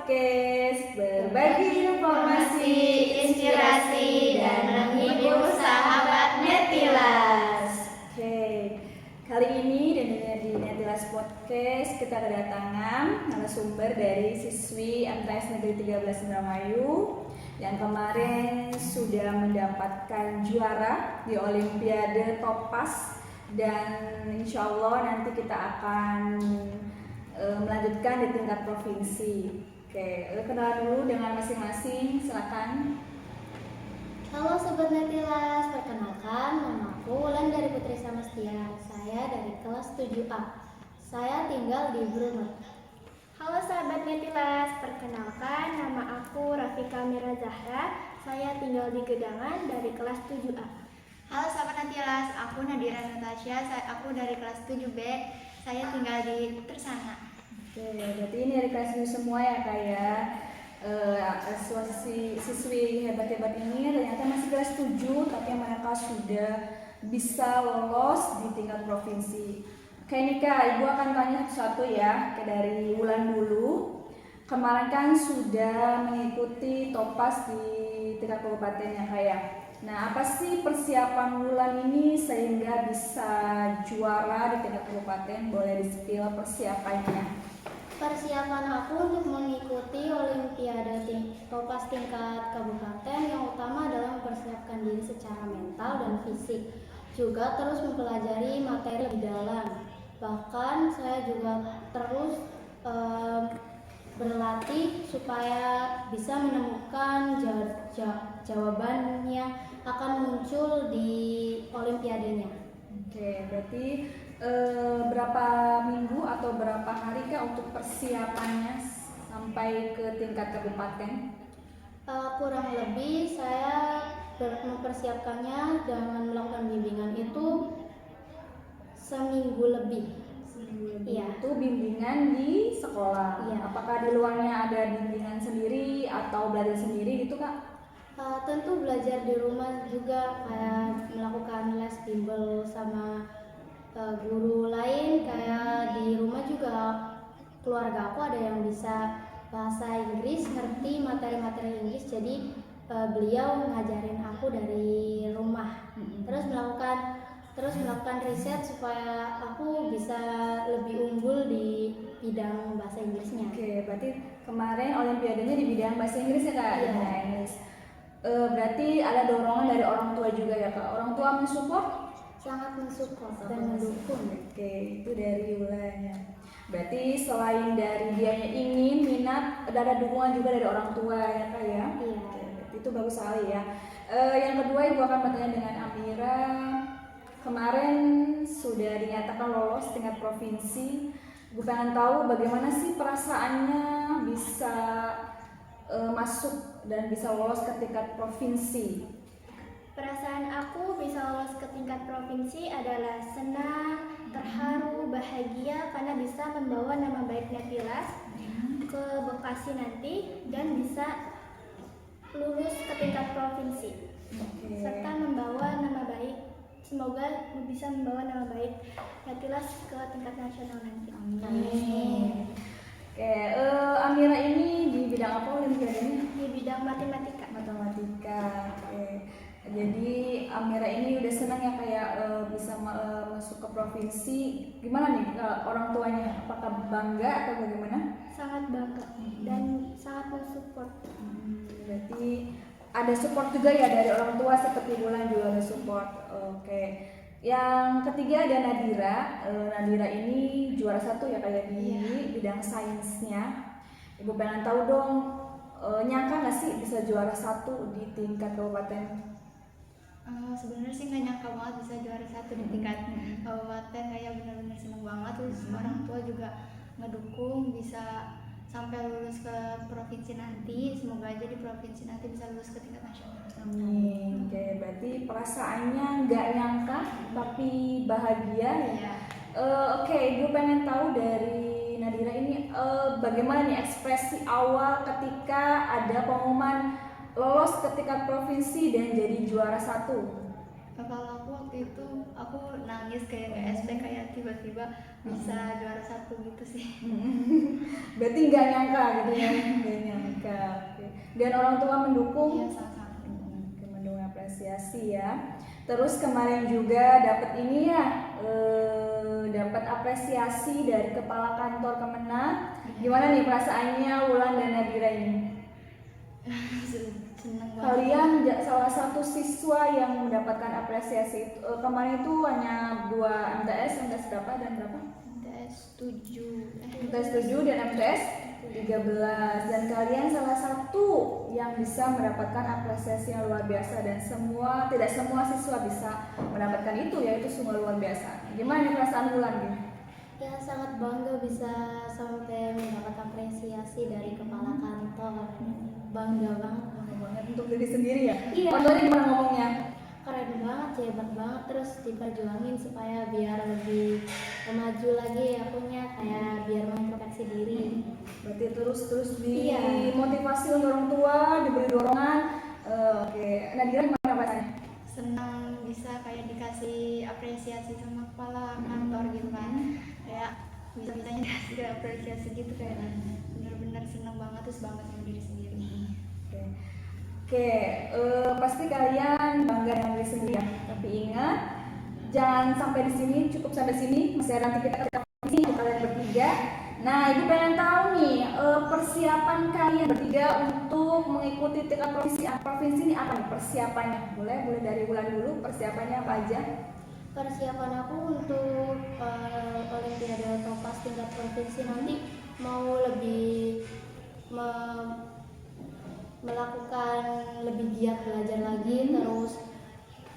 Podcast, berbagi informasi, inspirasi, dan menghibur sahabat Netilas. Oke, kali ini di Netilas Podcast kita kedatangan narasumber dari siswi MTS Negeri 13 Indramayu yang kemarin sudah mendapatkan juara di Olimpiade Topas, dan insya Allah nanti kita akan melanjutkan di tingkat provinsi. Oke, kenalan dulu dengan masing-masing, silakan. Halo Sobat Netilas, perkenalkan namaku Wulan dari Putri Samastia. Saya dari kelas 7A. Saya tinggal di Brunei. Halo sahabat Netilas, perkenalkan nama aku Rafika Mira Zahra. Saya tinggal di Gedangan dari kelas 7A. Halo sahabat Netilas, aku Nadira Natasha, aku dari kelas 7B. Saya tinggal di Tersana. Oke, berarti ini dari kelas semua ya Kak ya. Siswi hebat-hebat ini ternyata masih kelas 7, tapi mereka sudah bisa lolos di tingkat provinsi. Oke nih Kak, Ibu akan tanya satu-satu ya, dari Wulan dulu. Kemarin kan sudah mengikuti Topas di tingkat kabupaten ya Kak ya. Nah, apa sih persiapan Wulan ini sehingga bisa juara di tingkat kabupaten? Boleh di-spill persiapannya? Persiapan aku untuk mengikuti Olimpiade Topas tingkat kabupaten yang utama adalah mempersiapkan diri secara mental dan fisik. Juga terus mempelajari materi lebih dalam. Bahkan saya juga terus berlatih supaya bisa menemukan jawaban yang akan muncul di Olimpiadenya. Oke, berarti berapa minggu atau berapa hari Kak untuk persiapannya sampai ke tingkat kabupaten? Kurang lebih saya mempersiapkannya dengan melakukan bimbingan itu seminggu lebih. Iya. Itu bimbingan di sekolah. Iya. Apakah di luarnya ada bimbingan sendiri atau belajar sendiri gitu Kak? Tentu belajar di rumah juga, kayak melakukan les bimbel sama guru lain. Kayak di rumah juga keluarga aku ada yang bisa bahasa Inggris, ngerti materi-materi Inggris, jadi beliau ngajarin aku dari rumah. Terus melakukan riset supaya aku bisa lebih unggul di bidang bahasa Inggrisnya. Oke, berarti kemarin olimpiadanya di bidang bahasa Inggris ya Kak? Iya. Bahasa Inggris. Berarti ada dorongan dari orang tua juga ya Kak? Orang tua mensupport? Sangat mensupport dan mendukung. Oke, itu dari Wulan ya. Berarti selain dari dianya ingin, minat, ada dukungan juga dari orang tua ya Kak ya? Iya. Oke, itu bagus sekali ya. Yang kedua Ibu akan bertanya dengan Amira. Kemarin sudah dinyatakan lolos tingkat provinsi. Gue pengen tahu bagaimana sih perasaannya bisa masuk dan bisa lolos ke tingkat provinsi. Perasaan aku bisa lolos ke tingkat provinsi adalah senang, terharu, bahagia karena bisa membawa nama baik Netilas ke Bekasi nanti dan bisa lulus ke tingkat provinsi. Oke. Serta membawa nama baik, semoga bisa membawa nama baik Netilas ke tingkat nasional nanti. Amin. Oke, Amira ini di bidang apa olimpiadanya? Di bidang matematika. Matematika. Oke. Jadi Amira ini udah senang ya kayak bisa masuk ke provinsi. Gimana nih orang tuanya? Apakah bangga atau bagaimana? Sangat bangga dan sangat mensupport. Berarti ada support juga ya dari orang tua, seperti Wulan juga ada support. Oke. Yang ketiga ada Nadira. Nadira ini juara 1 ya kayak di bidang sainsnya. Ibu pengen tahu dong, nyangka nggak sih bisa juara 1 di tingkat kabupaten? Sebenarnya sih nggak nyangka banget bisa juara 1 di tingkat kabupaten, kayak benar-benar seneng banget. Terus orang tua juga ngedukung bisa sampai lulus ke provinsi nanti. Semoga aja di provinsi nanti bisa lulus ke tingkat nasional. Amin. Oke, berarti perasaannya nggak nyangka tapi bahagia ya. Iya. Oke, gue pengen tahu dari Nadira ini bagaimana nih ekspresi awal ketika ada pengumuman lolos ke tingkat provinsi dan jadi juara 1? Kalau aku waktu itu aku nangis kayak nggak expect, kayak tiba-tiba bisa juara 1 gitu sih. Berarti nggak nyangka gitu ya, nggak nyangka. Oke. Dan orang tua mendukung. Iya, sama-sama. Mendukung, apresiasi ya. Terus kemarin juga dapat ini ya, dapat apresiasi dari kepala kantor Kemenag. Gimana nih perasaannya Wulan dan Nadira ini? Seneng banget. Kalian salah satu siswa yang mendapatkan apresiasi itu. Kemarin itu hanya 2 MTS berapa dan berapa? MTS 7. MTS 7 dan MTS 13, dan kalian salah satu yang bisa mendapatkan apresiasi yang luar biasa, dan tidak semua siswa bisa mendapatkan itu, yaitu semua luar biasa. Gimana nih perasaan Wulan gitu? Ya sangat bangga bisa sampai mendapat apresiasi dari kepala kantor. Bangga banget. Bangga banget untuk diri sendiri ya? Iya. Contohnya gimana ngomongnya? Keren banget, hebat banget, terus diperjuangin supaya biar lebih maju lagi akunya, kayak biar mengintrospeksi diri. Berarti terus Iya. dimotivasi untuk orang tua, diberi dorongan. Oke, Nadira gimana perasaannya? Senang bisa kayak dikasih apresiasi sama kepala kantor gitu kan, kayak bisa-bisanya dikasih apresiasi gitu, kayak bener-bener senang banget, terus bangga sama diri sendiri. Oke, pasti kalian bangga dengan diri sendiri ya. Tapi ingat, jangan sampai di sini, cukup sampai sini. Masih ada nanti kita ini untuk kalian bertiga. Nah, Ibu pengen tahu nih, persiapan kalian bertiga untuk mengikuti tingkat provinsi ini apa nih persiapannya? Boleh dari Wulan dulu, persiapannya apa aja? Persiapan aku untuk Olimpiade Topas tingkat provinsi nanti mau lebih melakukan lebih giat belajar lagi,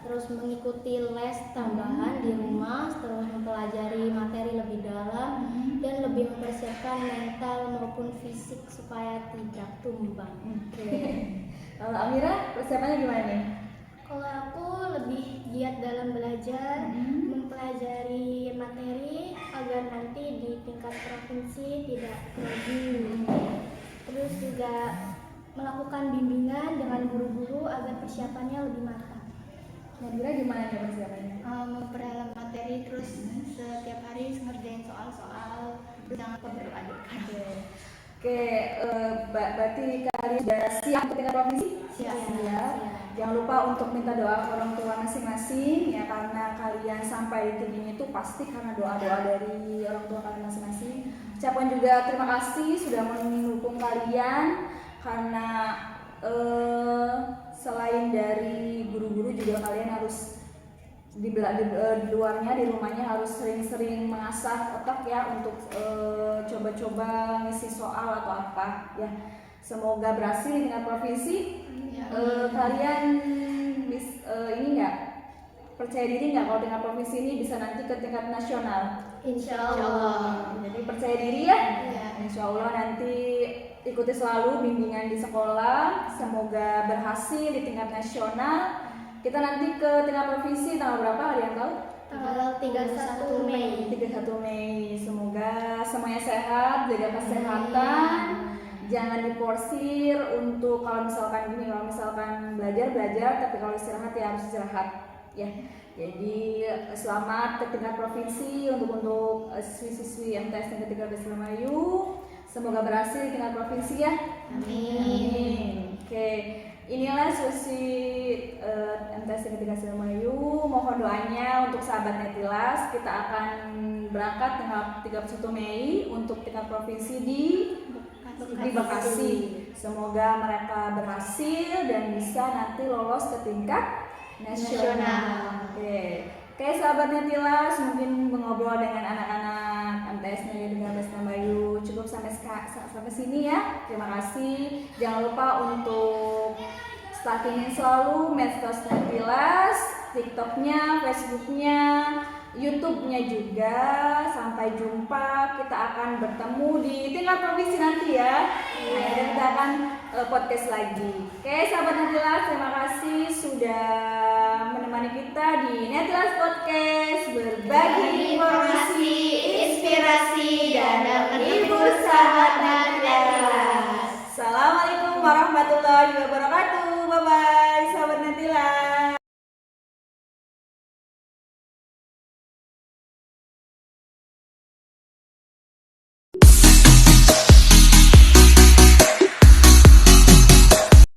terus mengikuti les tambahan di rumah, terus mempelajari materi lebih dalam dan lebih mempersiapkan mental maupun fisik supaya tidak tumbang. Oke. Kalau Amira persiapannya gimana nih? Kalau aku lebih giat dalam belajar, mempelajari materi agar nanti di tingkat provinsi tidak grogi. Terus juga melakukan bimbingan dengan guru-guru agar persiapannya lebih matang. Nadira gimana nih persiapannya? Memperdalam materi, terus setiap hari ngerjain soal-soal, terus jangan lupa berdoa juga. Oke, berarti kalian sudah siap untuk tingkat provinsi? Siap. Jangan lupa untuk minta doa orang tua masing-masing ya, karena kalian sampai di titik ini tuh pasti karena doa-doa dari orang tua kalian masing-masing. Ucapkan juga terima kasih sudah mendukung kalian, karena selain dari guru-guru juga kalian harus di luarnya, di rumahnya harus sering-sering mengasah otak ya, untuk coba-coba ngisi soal atau apa ya. Semoga berhasil dengan provinsi. Kalian ini nggak percaya diri nggak kalau dengan provinsi ini bisa nanti ke tingkat nasional? Insya Allah. Jadi percaya diri ya. Iya. Insya Allah nanti ikuti selalu bimbingan di sekolah. Semoga berhasil di tingkat nasional. Kita nanti ke tingkat provinsi tanggal berapa? Ada yang tahu? Tanggal 31 Mei. 31 Mei. Semoga semuanya sehat, jaga kesehatan. Jangan diporsir untuk kalau misalkan belajar, tapi kalau istirahat ya harus istirahat ya. Jadi selamat ke tingkat provinsi untuk siswi-siswi MTS tingkat 13 Indramayu. Semoga berhasil di tingkat provinsi ya. Amin. Oke, inilah sesi MTS tingkat 13 Indramayu. Mohon doanya untuk sahabat Netilas. Kita akan berangkat tanggal 31 Mei untuk tingkat provinsi di Bekasi. Semoga mereka berhasil dan bisa nanti lolos ke tingkat nasional. Oke, sahabat Netilas, mungkin mengobrol dengan anak-anak MTS Negeri 13 Indramayu cukup sampai sini ya. Terima kasih. Jangan lupa untuk stalkingin selalu medsos Netilas, TikToknya, Facebooknya, YouTube-nya juga. Sampai jumpa, kita akan bertemu di tingkat provinsi nanti ya. Nah, dan kita akan podcast lagi. Oke, sahabat Netilas, terima kasih sudah menemani kita di Netilas Podcast, berbagi informasi, inspirasi, dan menghibur sahabat Netilas. Assalamualaikum warahmatullahi wabarakatuh. Bye-bye.